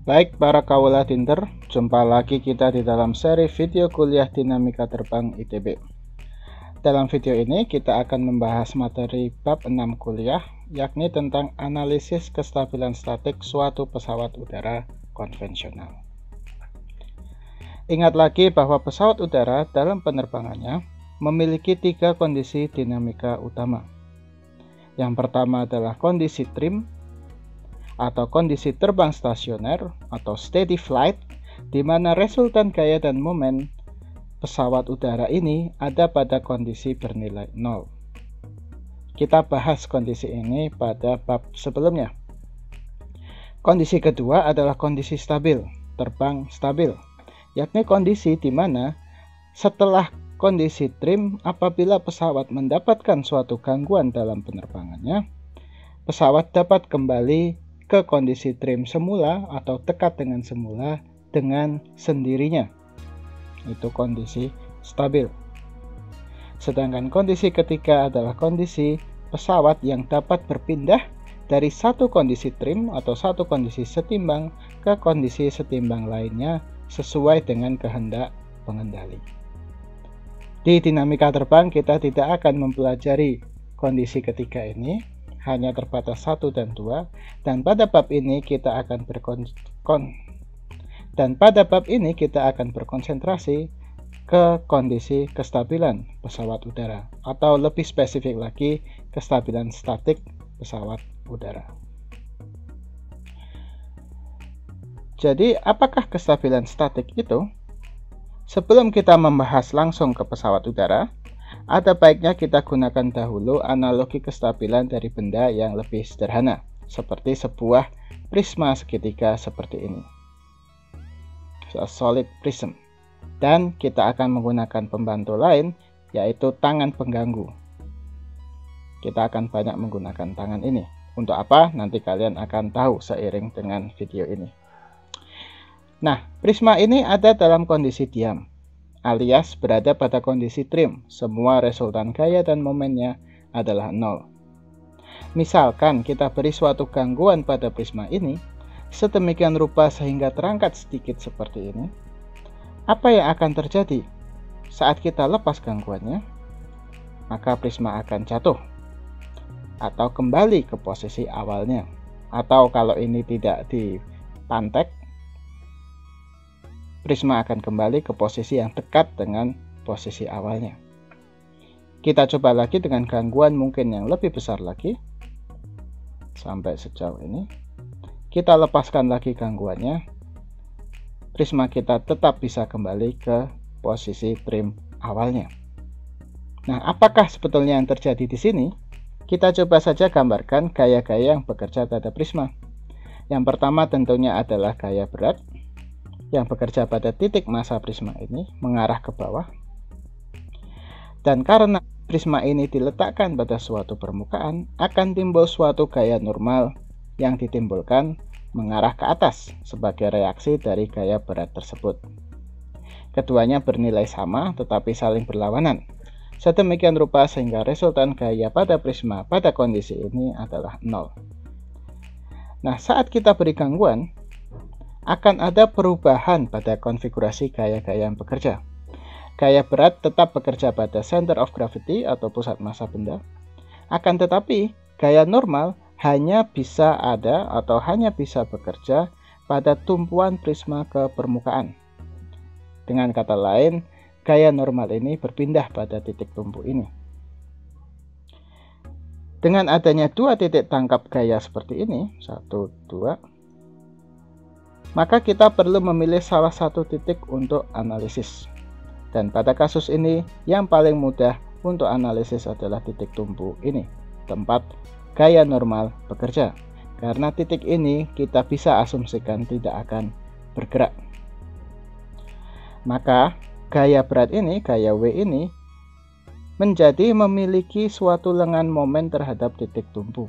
Baik para kawula Tinter, jumpa lagi kita di dalam seri video kuliah Dinamika Terbang ITB. Dalam video ini kita akan membahas materi bab 6 kuliah, yakni tentang analisis kestabilan statik suatu pesawat udara konvensional. Ingat lagi bahwa pesawat udara dalam penerbangannya memiliki 3 kondisi dinamika utama. Yang pertama adalah kondisi trim atau kondisi terbang stasioner atau steady flight, di mana resultan gaya dan momen pesawat udara ini ada pada kondisi bernilai 0. Kita bahas kondisi ini pada bab sebelumnya. Kondisi kedua adalah kondisi stabil, terbang stabil, yakni kondisi di mana setelah kondisi trim, apabila pesawat mendapatkan suatu gangguan dalam penerbangannya, pesawat dapat kembali ke kondisi trim semula atau dekat dengan semula dengan sendirinya. Itu kondisi stabil. Sedangkan kondisi ketiga adalah kondisi pesawat yang dapat berpindah dari satu kondisi trim atau satu kondisi setimbang ke kondisi setimbang lainnya sesuai dengan kehendak pengendali. Di dinamika terbang kita tidak akan mempelajari kondisi ketiga ini, hanya terbatas 1 dan 2, dan pada bab ini kita akan berkonsentrasi ke kondisi kestabilan pesawat udara, atau lebih spesifik lagi kestabilan statik pesawat udara. Jadi apakah kestabilan statik itu? Sebelum kita membahas langsung ke pesawat udara, ada baiknya kita gunakan dahulu analogi kestabilan dari benda yang lebih sederhana, seperti sebuah prisma segitiga seperti ini, a solid prism. Dan kita akan menggunakan pembantu lain, yaitu tangan pengganggu. Kita akan banyak menggunakan tangan ini. Untuk apa? Nanti kalian akan tahu seiring dengan video ini. Nah, prisma ini ada dalam kondisi diam, alias berada pada kondisi trim. Semua resultan gaya dan momennya adalah 0. Misalkan kita beri suatu gangguan pada prisma ini sedemikian rupa sehingga terangkat sedikit seperti ini. Apa yang akan terjadi saat kita lepas gangguannya? Maka prisma akan jatuh atau kembali ke posisi awalnya. Atau kalau ini tidak dipantek, prisma akan kembali ke posisi yang dekat dengan posisi awalnya. Kita coba lagi dengan gangguan mungkin yang lebih besar lagi. Sampai sejauh ini. Kita lepaskan lagi gangguannya. Prisma kita tetap bisa kembali ke posisi trim awalnya. Nah, apakah sebetulnya yang terjadi di sini? Kita coba saja gambarkan gaya-gaya yang bekerja pada prisma. Yang pertama tentunya adalah gaya berat, yang bekerja pada titik massa prisma ini mengarah ke bawah. Dan karena prisma ini diletakkan pada suatu permukaan, akan timbul suatu gaya normal yang ditimbulkan mengarah ke atas sebagai reaksi dari gaya berat tersebut. Keduanya bernilai sama tetapi saling berlawanan. Sedemikian rupa sehingga resultan gaya pada prisma pada kondisi ini adalah 0. Nah, saat kita beri gangguan, akan ada perubahan pada konfigurasi gaya-gaya yang bekerja. Gaya berat tetap bekerja pada center of gravity atau pusat massa benda. Akan tetapi, gaya normal hanya bisa ada atau hanya bisa bekerja pada tumpuan prisma ke permukaan. Dengan kata lain, gaya normal ini berpindah pada titik tumpu ini. Dengan adanya 2 titik tangkap gaya seperti ini, 1, 2, maka kita perlu memilih salah satu titik untuk analisis. Dan pada kasus ini, yang paling mudah untuk analisis adalah titik tumpu ini, tempat gaya normal bekerja. Karena titik ini kita bisa asumsikan tidak akan bergerak. Maka gaya berat ini, gaya W ini, menjadi memiliki suatu lengan momen terhadap titik tumpu.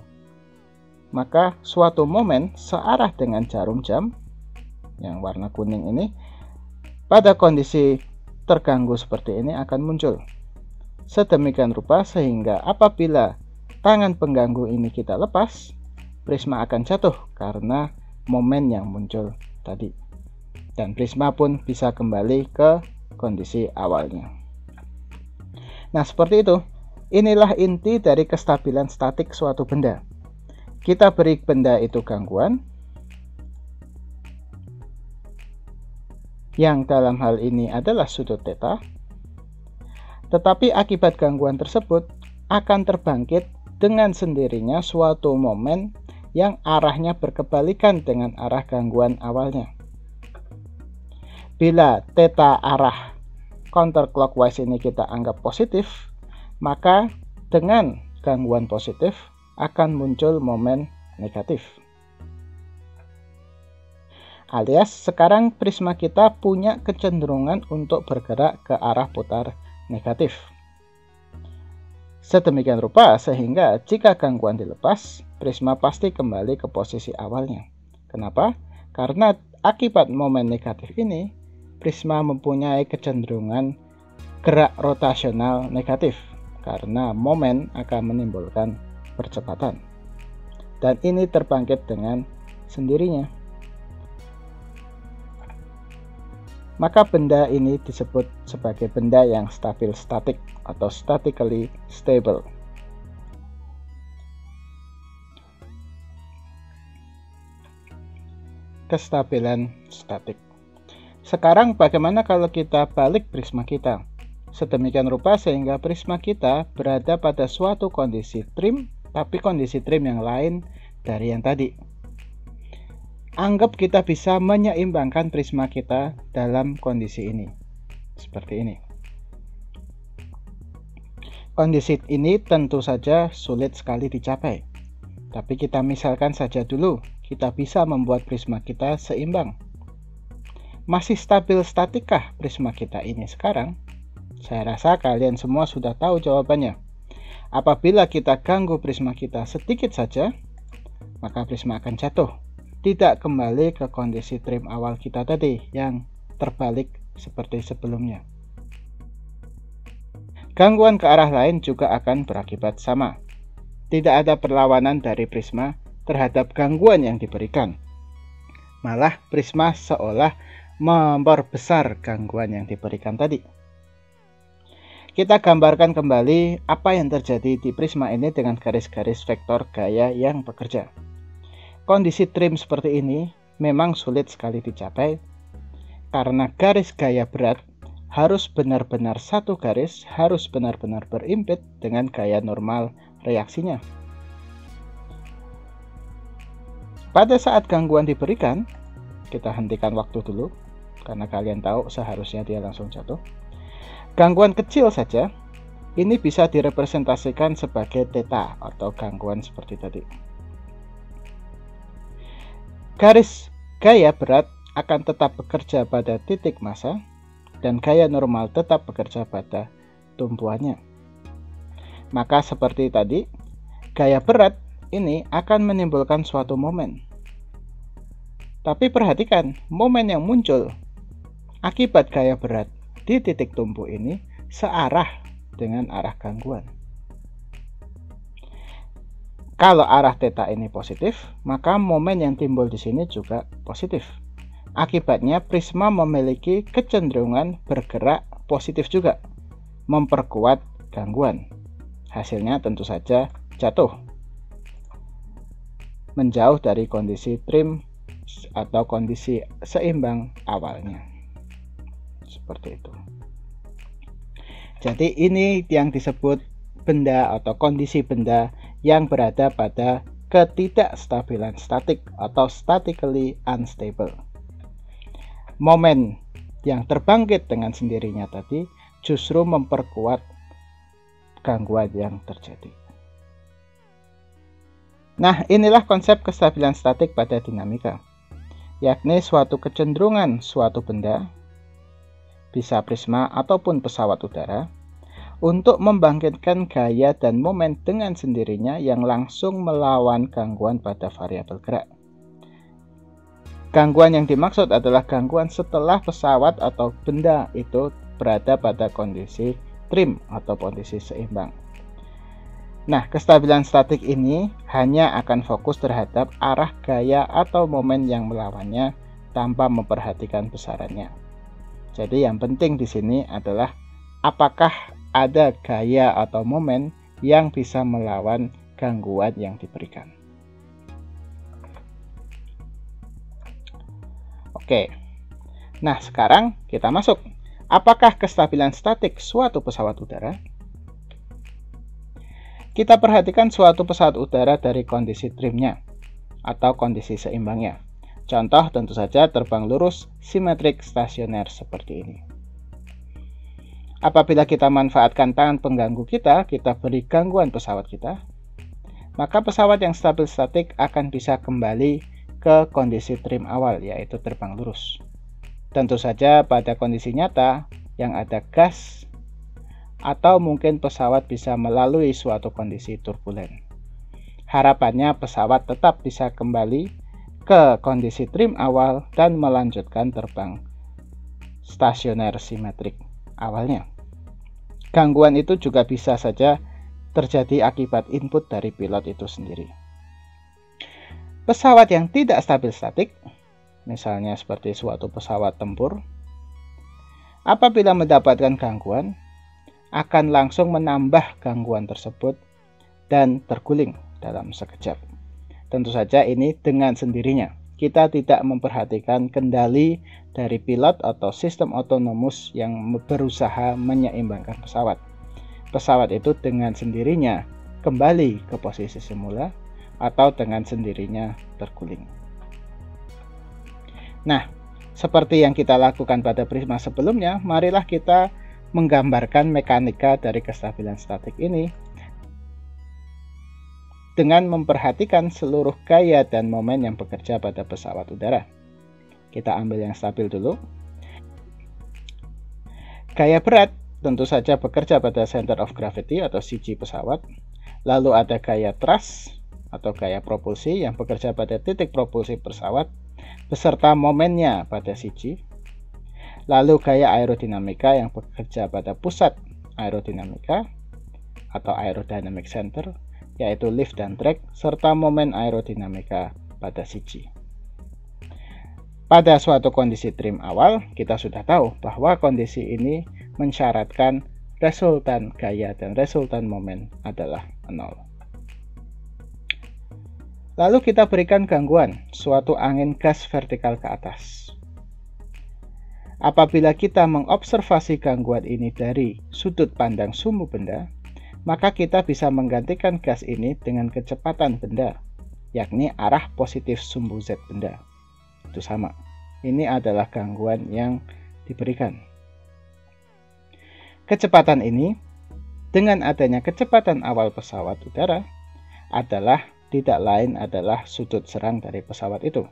Maka suatu momen searah dengan jarum jam yang warna kuning ini pada kondisi terganggu seperti ini akan muncul. Sedemikian rupa sehingga apabila tangan pengganggu ini kita lepas, prisma akan jatuh karena momen yang muncul tadi. Dan prisma pun bisa kembali ke kondisi awalnya. Nah, seperti itu. Inilah inti dari kestabilan statik suatu benda. Kita beri benda itu gangguan, yang dalam hal ini adalah sudut theta. Tetapi akibat gangguan tersebut akan terbangkit dengan sendirinya suatu momen yang arahnya berkebalikan dengan arah gangguan awalnya. Bila theta arah counterclockwise ini kita anggap positif, maka dengan gangguan positif akan muncul momen negatif. Alias sekarang prisma kita punya kecenderungan untuk bergerak ke arah putar negatif. Sedemikian rupa sehingga jika gangguan dilepas, prisma pasti kembali ke posisi awalnya. Kenapa? Karena akibat momen negatif ini, prisma mempunyai kecenderungan gerak rotasional negatif. Karena momen akan menimbulkan percepatan. Dan ini terbangkit dengan sendirinya. Maka benda ini disebut sebagai benda yang stabil statik atau statically stable. Kestabilan statik. Sekarang bagaimana kalau kita balik prisma kita? Sedemikian rupa sehingga prisma kita berada pada suatu kondisi trim, tapi kondisi trim yang lain dari yang tadi. Anggap kita bisa menyeimbangkan prisma kita dalam kondisi ini. Seperti ini. Kondisi ini tentu saja sulit sekali dicapai. Tapi kita misalkan saja dulu, kita bisa membuat prisma kita seimbang. Masih stabil statikkah prisma kita ini sekarang? Saya rasa kalian semua sudah tahu jawabannya. Apabila kita ganggu prisma kita sedikit saja, maka prisma akan jatuh. Tidak kembali ke kondisi trim awal kita tadi yang terbalik seperti sebelumnya. Gangguan ke arah lain juga akan berakibat sama. Tidak ada perlawanan dari prisma terhadap gangguan yang diberikan. Malah prisma seolah memperbesar gangguan yang diberikan tadi. Kita gambarkan kembali apa yang terjadi di prisma ini dengan garis-garis vektor gaya yang bekerja. Kondisi trim seperti ini memang sulit sekali dicapai karena garis gaya berat harus benar-benar satu garis, harus benar-benar berimpit dengan gaya normal reaksinya. Pada saat gangguan diberikan, kita hentikan waktu dulu karena kalian tahu seharusnya dia langsung jatuh. Gangguan kecil saja, ini bisa direpresentasikan sebagai theta atau gangguan seperti tadi. Garis gaya berat akan tetap bekerja pada titik massa, dan gaya normal tetap bekerja pada tumpuannya. Maka seperti tadi, gaya berat ini akan menimbulkan suatu momen. Tapi perhatikan, momen yang muncul akibat gaya berat di titik tumpu ini searah dengan arah gangguan. Kalau arah theta ini positif, maka momen yang timbul di sini juga positif. Akibatnya prisma memiliki kecenderungan bergerak positif juga, memperkuat gangguan. Hasilnya tentu saja jatuh, menjauh dari kondisi trim atau kondisi seimbang awalnya. Seperti itu. Jadi ini yang disebut benda atau kondisi benda yang berada pada ketidakstabilan statik atau statically unstable. Momen yang terbangkit dengan sendirinya tadi justru memperkuat gangguan yang terjadi. Nah, inilah konsep kestabilan statik pada dinamika, yakni suatu kecenderungan suatu benda, bisa prisma ataupun pesawat udara, untuk membangkitkan gaya dan momen dengan sendirinya yang langsung melawan gangguan pada variabel gerak. Gangguan yang dimaksud adalah gangguan setelah pesawat atau benda itu berada pada kondisi trim atau kondisi seimbang. Nah, kestabilan statik ini hanya akan fokus terhadap arah gaya atau momen yang melawannya tanpa memperhatikan besarannya. Jadi yang penting di sini adalah apakah ada gaya atau momen yang bisa melawan gangguan yang diberikan. Oke, nah sekarang kita masuk. Apakah kestabilan statik suatu pesawat udara? Kita perhatikan suatu pesawat udara dari kondisi trimnya atau kondisi seimbangnya. Contoh tentu saja terbang lurus, simetrik, stasioner seperti ini. Apabila kita manfaatkan tangan pengganggu kita beri gangguan pesawat kita, maka pesawat yang stabil statik akan bisa kembali ke kondisi trim awal, yaitu terbang lurus. Tentu saja pada kondisi nyata yang ada gas atau mungkin pesawat bisa melalui suatu kondisi turbulen. Harapannya pesawat tetap bisa kembali ke kondisi trim awal dan melanjutkan terbang stasioner simetrik awalnya. Gangguan itu juga bisa saja terjadi akibat input dari pilot itu sendiri. Pesawat yang tidak stabil statik, misalnya seperti suatu pesawat tempur, apabila mendapatkan gangguan, akan langsung menambah gangguan tersebut dan terguling dalam sekejap. Tentu saja ini dengan sendirinya. Kita tidak memperhatikan kendali dari pilot atau sistem otonomus yang berusaha menyeimbangkan pesawat. Pesawat itu dengan sendirinya kembali ke posisi semula atau dengan sendirinya terguling. Nah, seperti yang kita lakukan pada prisma sebelumnya, marilah kita menggambarkan mekanika dari kestabilan statik ini dengan memperhatikan seluruh gaya dan momen yang bekerja pada pesawat udara. Kita ambil yang stabil dulu. Gaya berat tentu saja bekerja pada center of gravity atau CG pesawat. Lalu ada gaya thrust atau gaya propulsi yang bekerja pada titik propulsi pesawat beserta momennya pada CG. Lalu gaya aerodinamika yang bekerja pada pusat aerodinamika atau aerodynamic center, yaitu lift dan drag, serta momen aerodinamika pada CG. Pada suatu kondisi trim awal, kita sudah tahu bahwa kondisi ini mensyaratkan resultan gaya dan resultan momen adalah 0. Lalu kita berikan gangguan, suatu angin gas vertikal ke atas. Apabila kita mengobservasi gangguan ini dari sudut pandang sumbu benda, maka kita bisa menggantikan gas ini dengan kecepatan benda, yakni arah positif sumbu Z benda. Itu sama. Ini adalah gangguan yang diberikan. Kecepatan ini, dengan adanya kecepatan awal pesawat udara, adalah tidak lain adalah sudut serang dari pesawat itu.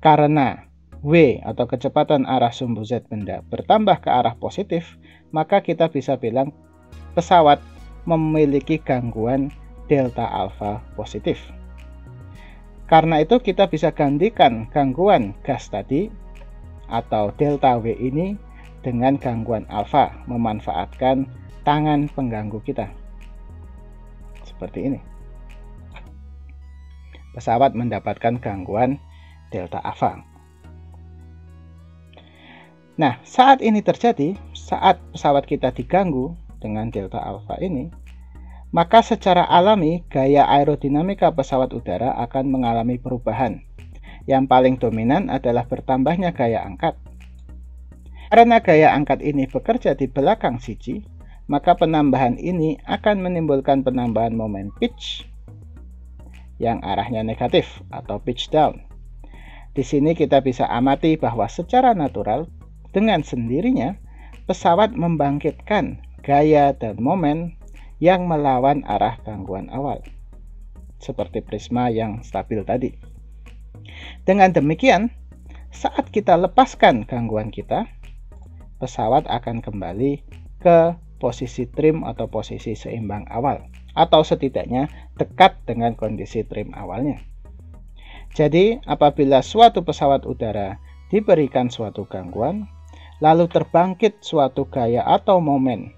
Karena W atau kecepatan arah sumbu Z benda bertambah ke arah positif, maka kita bisa bilang pesawat memiliki gangguan delta alfa positif. Karena itu kita bisa gantikan gangguan gas tadi atau delta W ini dengan gangguan alfa, memanfaatkan tangan pengganggu kita. Seperti ini. Pesawat mendapatkan gangguan delta alfa. Nah, saat ini terjadi, saat pesawat kita diganggu dengan delta alfa ini, maka secara alami gaya aerodinamika pesawat udara akan mengalami perubahan. Yang paling dominan adalah bertambahnya gaya angkat. Karena gaya angkat ini bekerja di belakang CG, maka penambahan ini akan menimbulkan penambahan momen pitch yang arahnya negatif atau pitch down. Di sini kita bisa amati bahwa secara natural dengan sendirinya pesawat membangkitkan gaya dan momen yang melawan arah gangguan awal, seperti prisma yang stabil tadi. Dengan demikian, saat kita lepaskan gangguan kita, pesawat akan kembali ke posisi trim atau posisi seimbang awal, atau setidaknya dekat dengan kondisi trim awalnya. Jadi, apabila suatu pesawat udara diberikan suatu gangguan, lalu terbangkit suatu gaya atau momen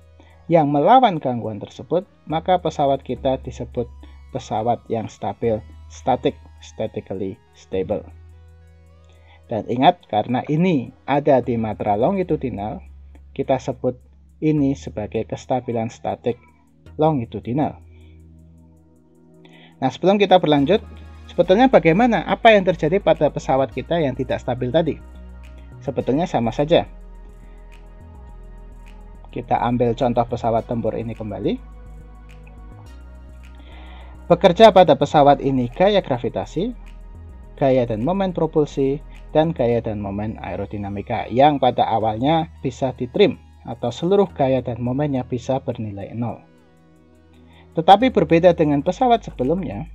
yang melawan gangguan tersebut, maka pesawat kita disebut pesawat yang stabil statik statically stable. Dan ingat, karena ini ada di matra longitudinal, kita sebut ini sebagai kestabilan statik longitudinal. Nah, sebelum kita berlanjut, sebetulnya bagaimana apa yang terjadi pada pesawat kita yang tidak stabil tadi? Sebetulnya sama saja. Kita ambil contoh pesawat tempur ini kembali. Bekerja pada pesawat ini gaya gravitasi, gaya dan momen propulsi, dan gaya dan momen aerodinamika yang pada awalnya bisa ditrim atau seluruh gaya dan momennya bisa bernilai 0. Tetapi berbeda dengan pesawat sebelumnya,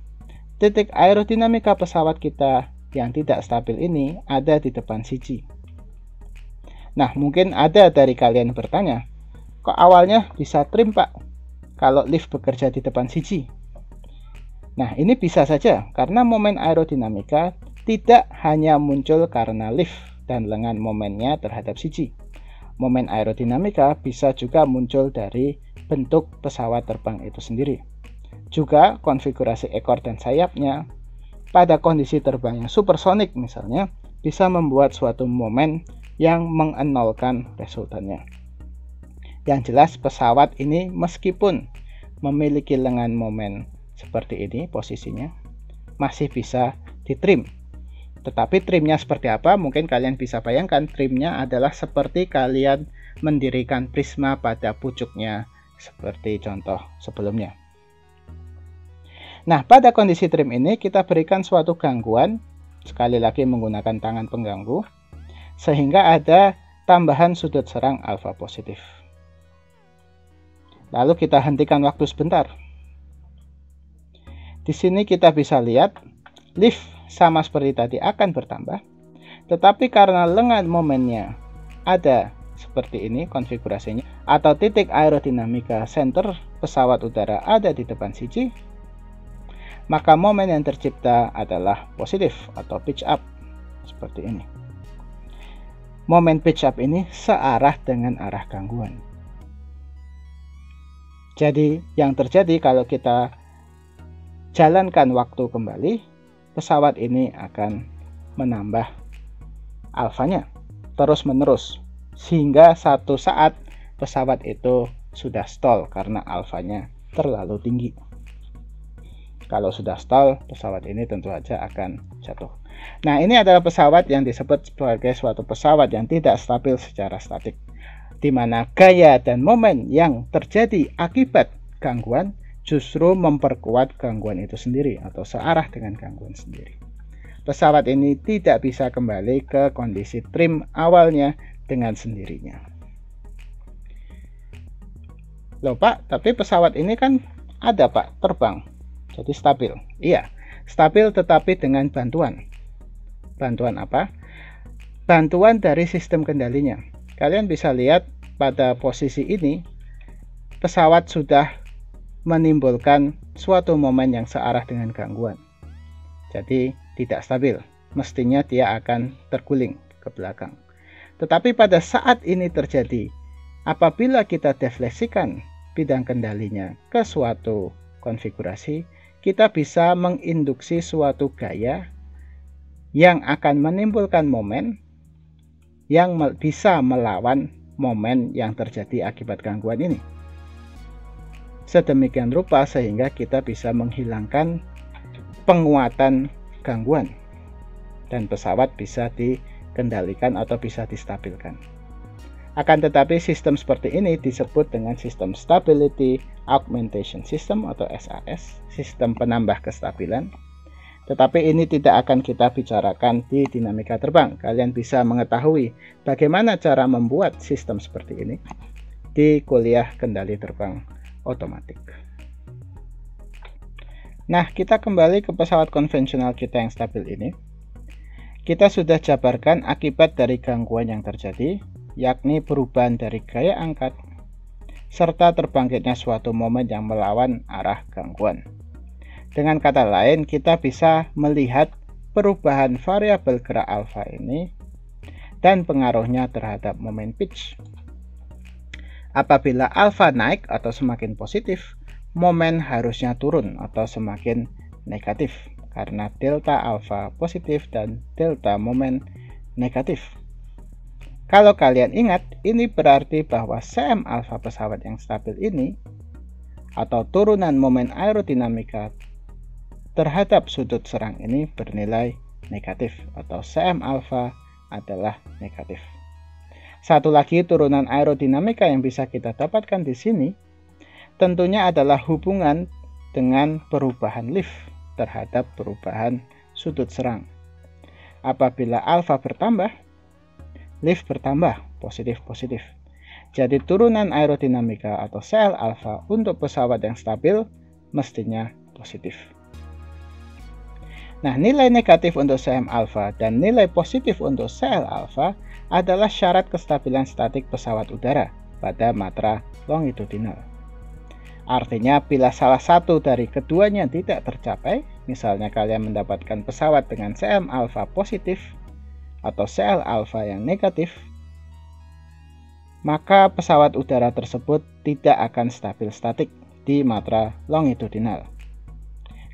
titik aerodinamika pesawat kita yang tidak stabil ini ada di depan CG. Nah, mungkin ada dari kalian bertanya, kok awalnya bisa trim Pak kalau lift bekerja di depan CG? Nah, ini bisa saja karena momen aerodinamika tidak hanya muncul karena lift dan lengan momennya terhadap CG. Momen aerodinamika bisa juga muncul dari bentuk pesawat terbang itu sendiri. Juga konfigurasi ekor dan sayapnya pada kondisi terbang yang supersonik misalnya bisa membuat suatu momen yang mengenolkan resultannya. Yang jelas pesawat ini meskipun memiliki lengan momen seperti ini posisinya masih bisa ditrim. Tetapi trimnya seperti apa? Mungkin kalian bisa bayangkan, trimnya adalah seperti kalian mendirikan prisma pada pucuknya seperti contoh sebelumnya. Nah, pada kondisi trim ini kita berikan suatu gangguan, sekali lagi menggunakan tangan pengganggu, sehingga ada tambahan sudut serang alfa positif. Lalu kita hentikan waktu sebentar. Di sini kita bisa lihat lift sama seperti tadi akan bertambah, tetapi karena lengan momennya ada seperti ini konfigurasinya, atau titik aerodinamika center pesawat udara ada di depan CG, maka momen yang tercipta adalah positif atau pitch up seperti ini. Momen pitch up ini searah dengan arah gangguan. Jadi yang terjadi kalau kita jalankan waktu kembali, pesawat ini akan menambah alfanya terus menerus sehingga satu saat pesawat itu sudah stall karena alfanya terlalu tinggi. Kalau sudah stall, pesawat ini tentu saja akan jatuh. Nah, ini adalah pesawat yang disebut sebagai suatu pesawat yang tidak stabil secara statik, di mana gaya dan momen yang terjadi akibat gangguan justru memperkuat gangguan itu sendiri atau searah dengan gangguan sendiri. Pesawat ini tidak bisa kembali ke kondisi trim awalnya dengan sendirinya. Loh Pak, tapi pesawat ini kan ada Pak, terbang, jadi stabil. Iya, stabil tetapi dengan bantuan. Bantuan apa? Bantuan dari sistem kendalinya. Kalian bisa lihat pada posisi ini, pesawat sudah menimbulkan suatu momen yang searah dengan gangguan. Jadi tidak stabil, mestinya dia akan terguling ke belakang. Tetapi pada saat ini terjadi, apabila kita defleksikan bidang kendalinya ke suatu konfigurasi, kita bisa menginduksi suatu gaya yang akan menimbulkan momen yang bisa melawan momen yang terjadi akibat gangguan ini. Sedemikian rupa sehingga kita bisa menghilangkan penguatan gangguan dan pesawat bisa dikendalikan atau bisa distabilkan. Akan tetapi sistem seperti ini disebut dengan sistem Stability Augmentation System atau SAS, sistem penambah kestabilan. Tetapi ini tidak akan kita bicarakan di dinamika terbang. Kalian bisa mengetahui bagaimana cara membuat sistem seperti ini di kuliah kendali terbang otomatik. Nah, kita kembali ke pesawat konvensional kita yang stabil ini. Kita sudah jabarkan akibat dari gangguan yang terjadi, yakni perubahan dari gaya angkat, serta terbangkitnya suatu momen yang melawan arah gangguan. Dengan kata lain, kita bisa melihat perubahan variabel gerak alfa ini dan pengaruhnya terhadap momen pitch. Apabila alfa naik atau semakin positif, momen harusnya turun atau semakin negatif karena delta alfa positif dan delta momen negatif. Kalau kalian ingat, ini berarti bahwa Cm alfa pesawat yang stabil ini atau turunan momen aerodinamika terhadap sudut serang ini bernilai negatif atau Cm alfa adalah negatif. Satu lagi turunan aerodinamika yang bisa kita dapatkan di sini tentunya adalah hubungan dengan perubahan lift terhadap perubahan sudut serang. Apabila alfa bertambah, lift bertambah, positif-positif. Jadi turunan aerodinamika atau CL alfa untuk pesawat yang stabil mestinya positif. Nah, nilai negatif untuk Cm alfa dan nilai positif untuk CL alfa adalah syarat kestabilan statik pesawat udara pada matra longitudinal. Artinya bila salah satu dari keduanya tidak tercapai, misalnya kalian mendapatkan pesawat dengan Cm alfa positif atau CL alfa yang negatif, maka pesawat udara tersebut tidak akan stabil statik di matra longitudinal.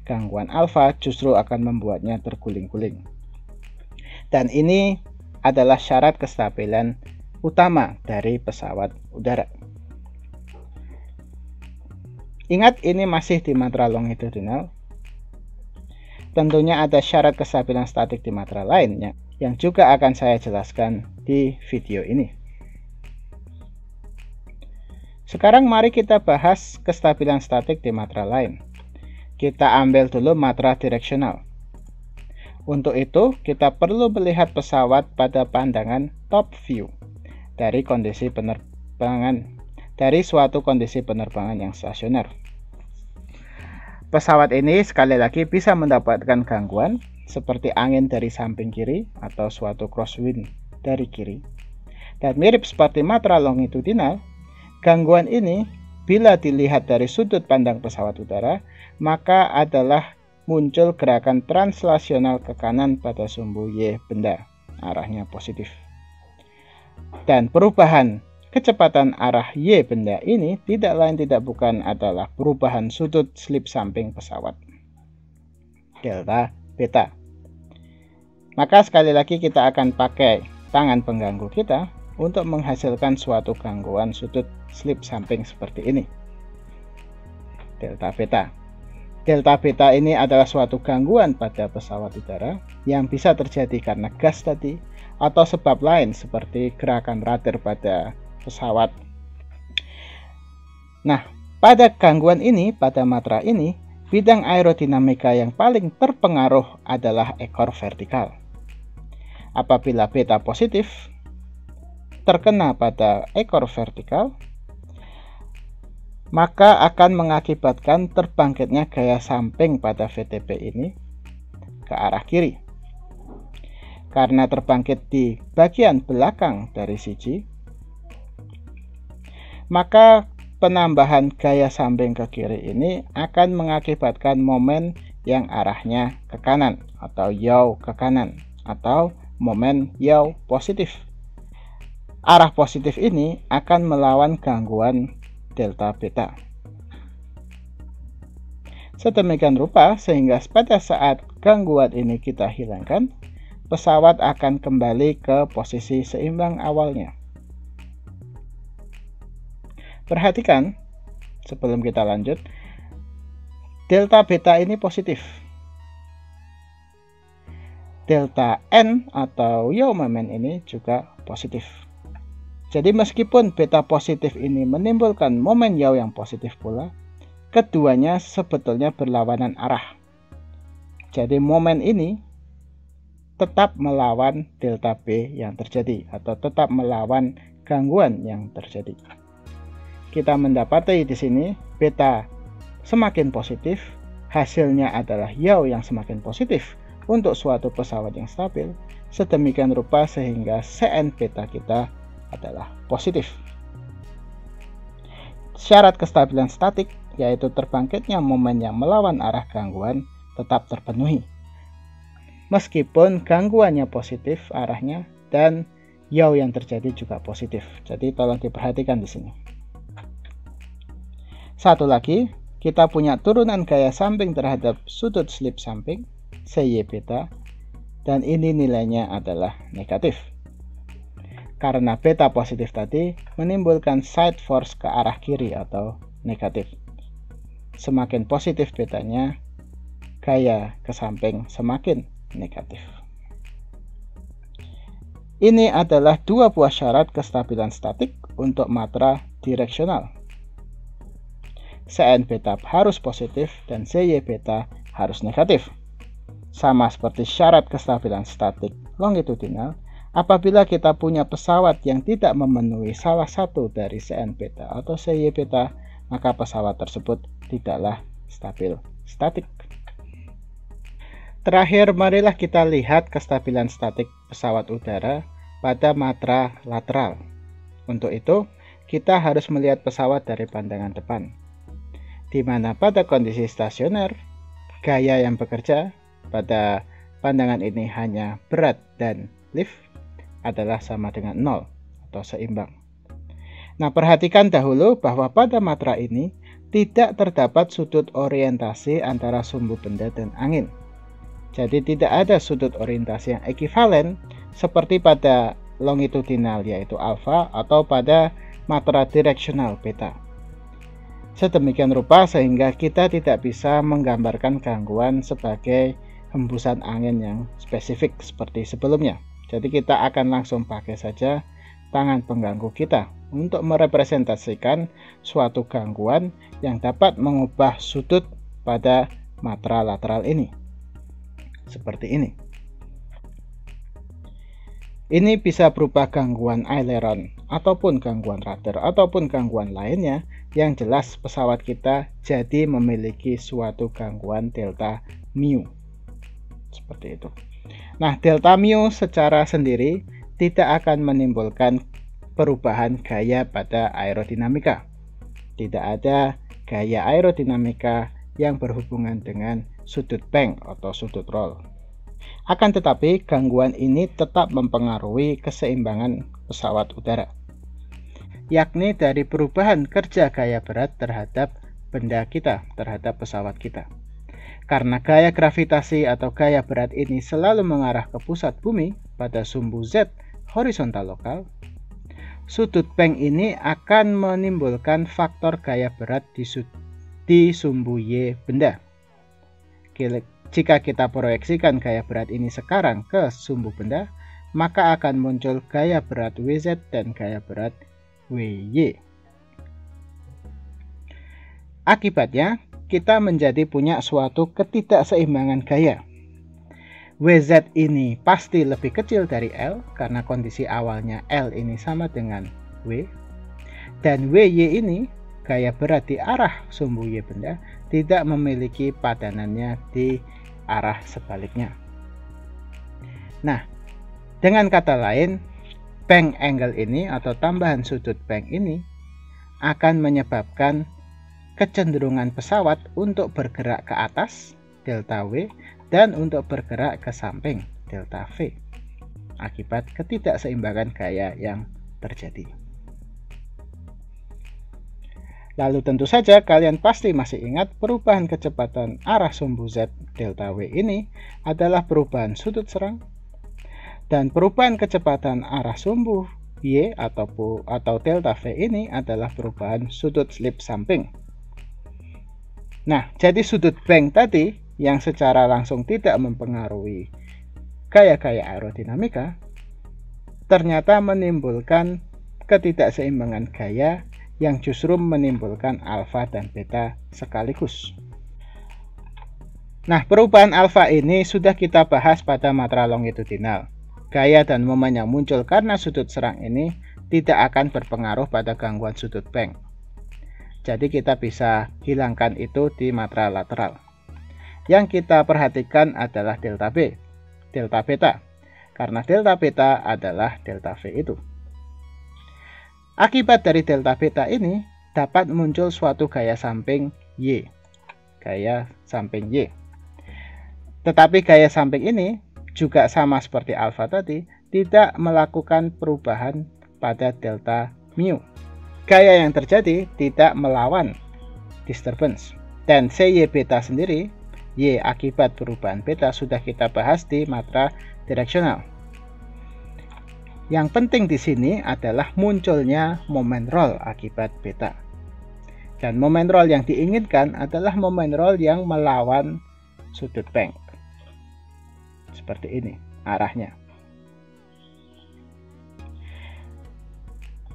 Gangguan alfa justru akan membuatnya terguling-guling. Dan ini adalah syarat kestabilan utama dari pesawat udara. Ingat, ini masih di matra longitudinal. Tentunya ada syarat kestabilan statik di matra lainnya yang juga akan saya jelaskan di video ini. Sekarang mari kita bahas kestabilan statik di matra lain. Kita ambil dulu matra direksional. Untuk itu, kita perlu melihat pesawat pada pandangan top view dari suatu kondisi penerbangan yang stasioner. Pesawat ini sekali lagi bisa mendapatkan gangguan seperti angin dari samping kiri atau suatu crosswind dari kiri. Dan mirip seperti matra longitudinal, gangguan ini bila dilihat dari sudut pandang pesawat udara, maka adalah muncul gerakan translasional ke kanan pada sumbu Y benda, arahnya positif. Dan perubahan kecepatan arah Y benda ini tidak lain tidak bukan adalah perubahan sudut slip samping pesawat, delta beta. Maka sekali lagi kita akan pakai tangan pengganggu kita untuk menghasilkan suatu gangguan sudut slip samping seperti ini, delta beta. Delta beta ini adalah suatu gangguan pada pesawat udara yang bisa terjadi karena gas tadi atau sebab lain seperti gerakan radar pada pesawat. Nah, pada gangguan ini, pada matra ini, bidang aerodinamika yang paling terpengaruh adalah ekor vertikal. Apabila beta positif terkena pada ekor vertikal, maka akan mengakibatkan terbangkitnya gaya samping pada VTB ini ke arah kiri. Karena terbangkit di bagian belakang dari CG, maka penambahan gaya samping ke kiri ini akan mengakibatkan momen yang arahnya ke kanan atau yaw ke kanan atau momen yaw positif. Arah positif ini akan melawan gangguan delta beta. Sedemikian rupa sehingga pada saat gangguan ini kita hilangkan, pesawat akan kembali ke posisi seimbang awalnya. Perhatikan sebelum kita lanjut, delta beta ini positif. Delta N atau yaw moment ini juga positif. Jadi meskipun beta positif ini menimbulkan momen yaw yang positif pula, keduanya sebetulnya berlawanan arah. Jadi momen ini tetap melawan delta B yang terjadi atau tetap melawan gangguan yang terjadi. Kita mendapati di sini beta semakin positif, hasilnya adalah yaw yang semakin positif untuk suatu pesawat yang stabil, sedemikian rupa sehingga Cn beta kita adalah positif. Syarat kestabilan statik yaitu terbangkitnya momen yang melawan arah gangguan tetap terpenuhi. Meskipun gangguannya positif arahnya dan yaw yang terjadi juga positif. Jadi tolong diperhatikan di sini. Satu lagi, kita punya turunan gaya samping terhadap sudut slip samping CY beta, dan ini nilainya adalah negatif. Karena beta positif tadi menimbulkan side force ke arah kiri atau negatif. Semakin positif betanya, gaya ke samping semakin negatif. Ini adalah dua buah syarat kestabilan statik untuk matra direksional. Cn beta harus positif dan Cy beta harus negatif. Sama seperti syarat kestabilan statik longitudinal, apabila kita punya pesawat yang tidak memenuhi salah satu dari Cn beta atau Cy beta, maka pesawat tersebut tidaklah stabil statik. Terakhir, marilah kita lihat kestabilan statik pesawat udara pada matra lateral. Untuk itu, kita harus melihat pesawat dari pandangan depan, di mana pada kondisi stasioner, gaya yang bekerja pada pandangan ini hanya berat dan lift adalah sama dengan 0 atau seimbang. Nah, perhatikan dahulu bahwa pada matra ini tidak terdapat sudut orientasi antara sumbu benda dan angin. Jadi tidak ada sudut orientasi yang ekivalen seperti pada longitudinal yaitu alfa atau pada matra direksional beta. Sedemikian rupa sehingga kita tidak bisa menggambarkan gangguan sebagai hembusan angin yang spesifik seperti sebelumnya. Jadi kita akan langsung pakai saja tangan pengganggu kita untuk merepresentasikan suatu gangguan yang dapat mengubah sudut pada matra lateral ini. Seperti ini. Ini bisa berupa gangguan aileron ataupun gangguan rudder ataupun gangguan lainnya, yang jelas pesawat kita jadi memiliki suatu gangguan delta mu. Seperti itu. Nah, delta mu secara sendiri tidak akan menimbulkan perubahan gaya pada aerodinamika. Tidak ada gaya aerodinamika yang berhubungan dengan sudut bank atau sudut roll. Akan tetapi, gangguan ini tetap mempengaruhi keseimbangan pesawat udara, yakni dari perubahan kerja gaya berat terhadap benda kita, terhadap pesawat kita. Karena gaya gravitasi atau gaya berat ini selalu mengarah ke pusat bumi pada sumbu Z horizontal lokal, sudut bank ini akan menimbulkan faktor gaya berat di sumbu Y benda. Jika kita proyeksikan gaya berat ini sekarang ke sumbu benda, maka akan muncul gaya berat WZ dan gaya berat WY. Akibatnya, kita menjadi punya suatu ketidakseimbangan gaya. WZ ini pasti lebih kecil dari L karena kondisi awalnya L ini sama dengan W. Dan WY ini, gaya berat di arah sumbu Y benda, tidak memiliki padanannya di arah sebaliknya. Nah, dengan kata lain, bank angle ini atau tambahan sudut bank ini akan menyebabkan kecenderungan pesawat untuk bergerak ke atas, delta W, dan untuk bergerak ke samping, delta V, akibat ketidakseimbangan gaya yang terjadi. Lalu tentu saja kalian pasti masih ingat perubahan kecepatan arah sumbu Z delta W ini adalah perubahan sudut serang, dan perubahan kecepatan arah sumbu Y atau delta V ini adalah perubahan sudut slip samping. Nah, jadi sudut bank tadi yang secara langsung tidak mempengaruhi gaya-gaya aerodinamika ternyata menimbulkan ketidakseimbangan gaya yang justru menimbulkan alfa dan beta sekaligus. Nah, perubahan alfa ini sudah kita bahas pada matra longitudinal. Gaya dan momen yang muncul karena sudut serang ini tidak akan berpengaruh pada gangguan sudut bank. Jadi kita bisa hilangkan itu di matra lateral. Yang kita perhatikan adalah delta B, delta beta, karena delta beta adalah delta V itu. Akibat dari delta beta ini dapat muncul suatu gaya samping Y, gaya samping Y. Tetapi gaya samping ini juga sama seperti alfa tadi, tidak melakukan perubahan pada delta mu. Gaya yang terjadi tidak melawan disturbance. Dan Cy beta sendiri Y akibat perubahan beta sudah kita bahas di matra direksional. Yang penting di sini adalah munculnya momen roll akibat beta. Dan momen roll yang diinginkan adalah momen roll yang melawan sudut bank. Seperti ini arahnya.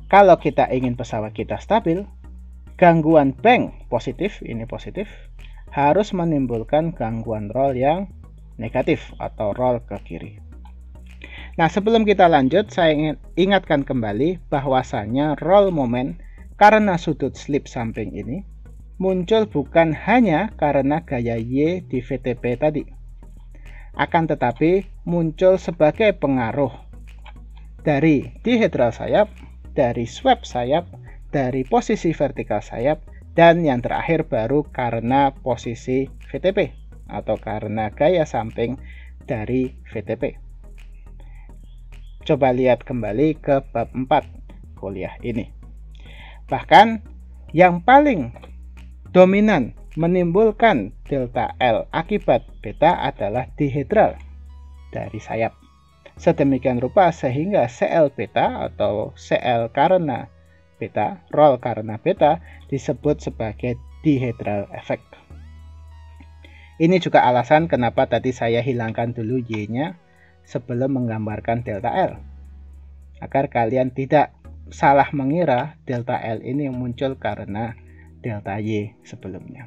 Kalau kita ingin pesawat kita stabil, gangguan bank positif, ini positif, harus menimbulkan gangguan roll yang negatif atau roll ke kiri. Nah, sebelum kita lanjut, saya ingin ingatkan kembali bahwasanya roll moment karena sudut slip samping ini muncul bukan hanya karena gaya Y di VTP tadi, akan tetapi muncul sebagai pengaruh dari dihedral sayap, dari swap sayap, dari posisi vertikal sayap, dan yang terakhir baru karena posisi VTP atau karena gaya samping dari VTP. Coba lihat kembali ke bab 4 kuliah ini. Bahkan yang paling dominan menimbulkan delta L akibat beta adalah dihedral dari sayap. Sedemikian rupa sehingga CL beta atau CL karena beta, roll karena beta disebut sebagai dihedral effect. Ini juga alasan kenapa tadi saya hilangkan dulu Y-nya sebelum menggambarkan delta L, agar kalian tidak salah mengira delta L ini muncul karena delta Y sebelumnya.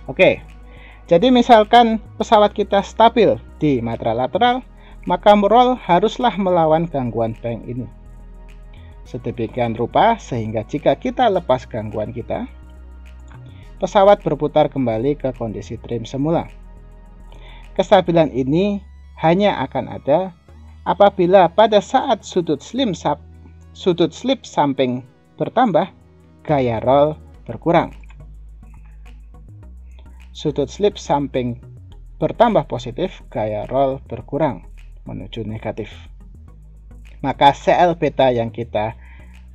Oke, jadi misalkan pesawat kita stabil di matra lateral, maka roll haruslah melawan gangguan bank ini. Sedemikian rupa sehingga jika kita lepas gangguan kita, pesawat berputar kembali ke kondisi trim semula. Kestabilan ini hanya akan ada apabila pada saat sudut slip samping bertambah, gaya roll berkurang. Sudut slip samping bertambah positif, gaya roll berkurang menuju negatif. Maka CL beta yang kita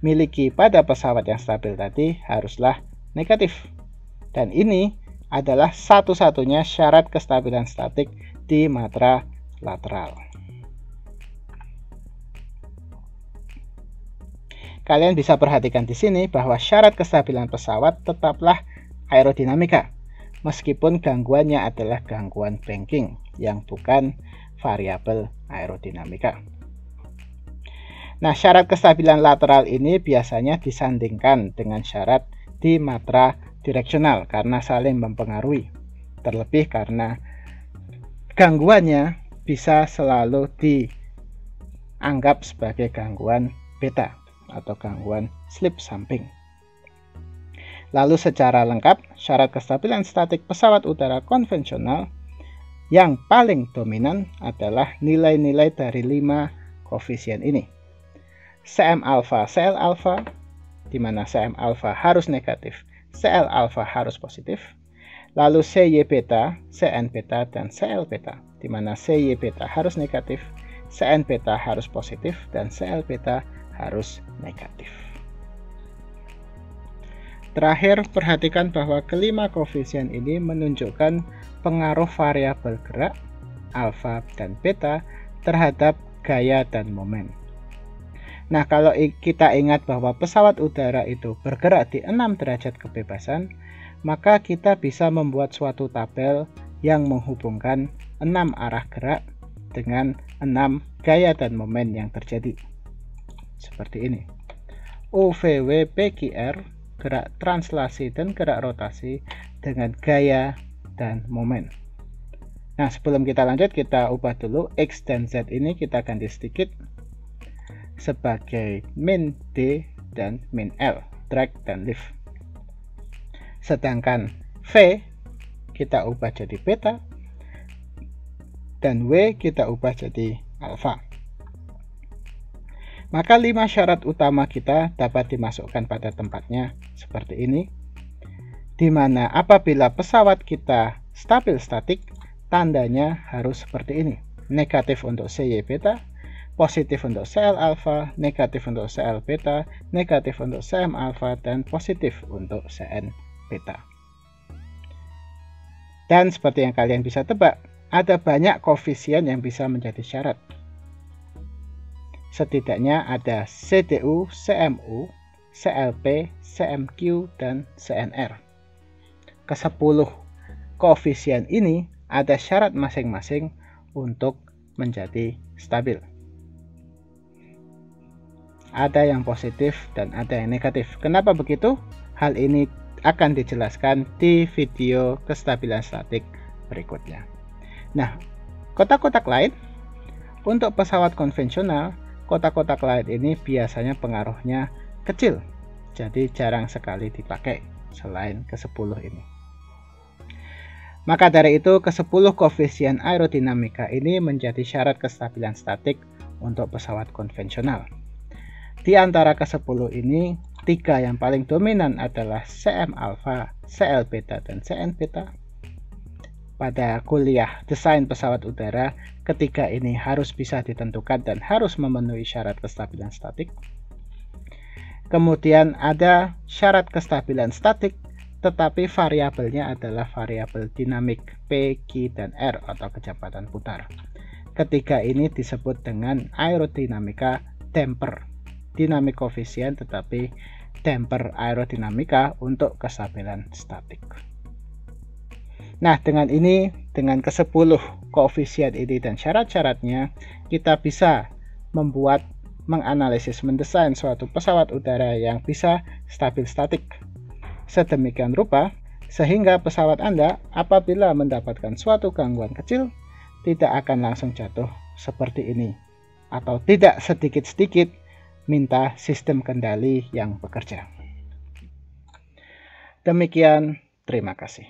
miliki pada pesawat yang stabil tadi haruslah negatif. Dan ini adalah satu-satunya syarat kestabilan statik di matra lateral. Kalian bisa perhatikan di sini bahwa syarat kestabilan pesawat tetaplah aerodinamika, meskipun gangguannya adalah gangguan banking yang bukan variabel aerodinamika. Nah, syarat kestabilan lateral ini biasanya disandingkan dengan syarat di matra direksional karena saling mempengaruhi. Terlebih karena gangguannya bisa selalu dianggap sebagai gangguan beta atau gangguan slip samping. Lalu secara lengkap, syarat kestabilan statik pesawat udara konvensional yang paling dominan adalah nilai-nilai dari 5 koefisien ini. Cm alpha, Cl alpha, di mana Cm alpha harus negatif, Cl alpha harus positif. Lalu Cy beta, Cn beta, dan Cl beta, di mana Cy beta harus negatif, Cn beta harus positif, dan Cl beta harus negatif. Terakhir, perhatikan bahwa kelima koefisien ini menunjukkan pengaruh variabel gerak, alfa dan beta terhadap gaya dan momen. Nah, kalau kita ingat bahwa pesawat udara itu bergerak di 6 derajat kebebasan, maka kita bisa membuat suatu tabel yang menghubungkan 6 arah gerak dengan 6 gaya dan momen yang terjadi. Seperti ini. UVW PQR, gerak translasi dan gerak rotasi dengan gaya dan momen. Nah, sebelum kita lanjut, kita ubah dulu X dan Z ini kita ganti sedikit sebagai min D dan min L, drag dan lift. Sedangkan V kita ubah jadi beta dan W kita ubah jadi alfa. Maka 5 syarat utama kita dapat dimasukkan pada tempatnya seperti ini, di mana apabila pesawat kita stabil statik, tandanya harus seperti ini. Negatif untuk Cy beta, positif untuk Cl alpha, negatif untuk Cl beta, negatif untuk Cm alpha, dan positif untuk Cn beta. Dan seperti yang kalian bisa tebak, ada banyak koefisien yang bisa menjadi syarat. Setidaknya ada CDU, CMU, CLP, CMQ, dan CNR. Ke-10 koefisien ini ada syarat masing-masing untuk menjadi stabil. Ada yang positif dan ada yang negatif. Kenapa begitu? Hal ini akan dijelaskan di video kestabilan statik berikutnya. Nah, kotak-kotak lain untuk pesawat konvensional, kotak-kotak lain ini biasanya pengaruhnya kecil, jadi jarang sekali dipakai selain ke-10 ini. Maka dari itu, ke-10 koefisien aerodinamika ini menjadi syarat kestabilan statik untuk pesawat konvensional. Di antara ke-10 ini, 3 yang paling dominan adalah Cm alpha, Cl beta, dan Cn beta. Pada kuliah desain pesawat udara, ketiga ini harus bisa ditentukan dan harus memenuhi syarat kestabilan statik. Kemudian ada syarat kestabilan statik, tetapi variabelnya adalah variabel dinamik P, Q, dan R atau kecepatan putar. Ketiga ini disebut dengan aerodinamika damper. Dinamik koefisien tetapi damper aerodinamika untuk kestabilan statik. Nah, dengan ini, dengan ke-10 koefisien ini dan syarat-syaratnya, kita bisa menganalisis, mendesain suatu pesawat udara yang bisa stabil statik. Sedemikian rupa, sehingga pesawat Anda apabila mendapatkan suatu gangguan kecil, tidak akan langsung jatuh seperti ini. Atau tidak sedikit-sedikit minta sistem kendali yang bekerja. Demikian, terima kasih.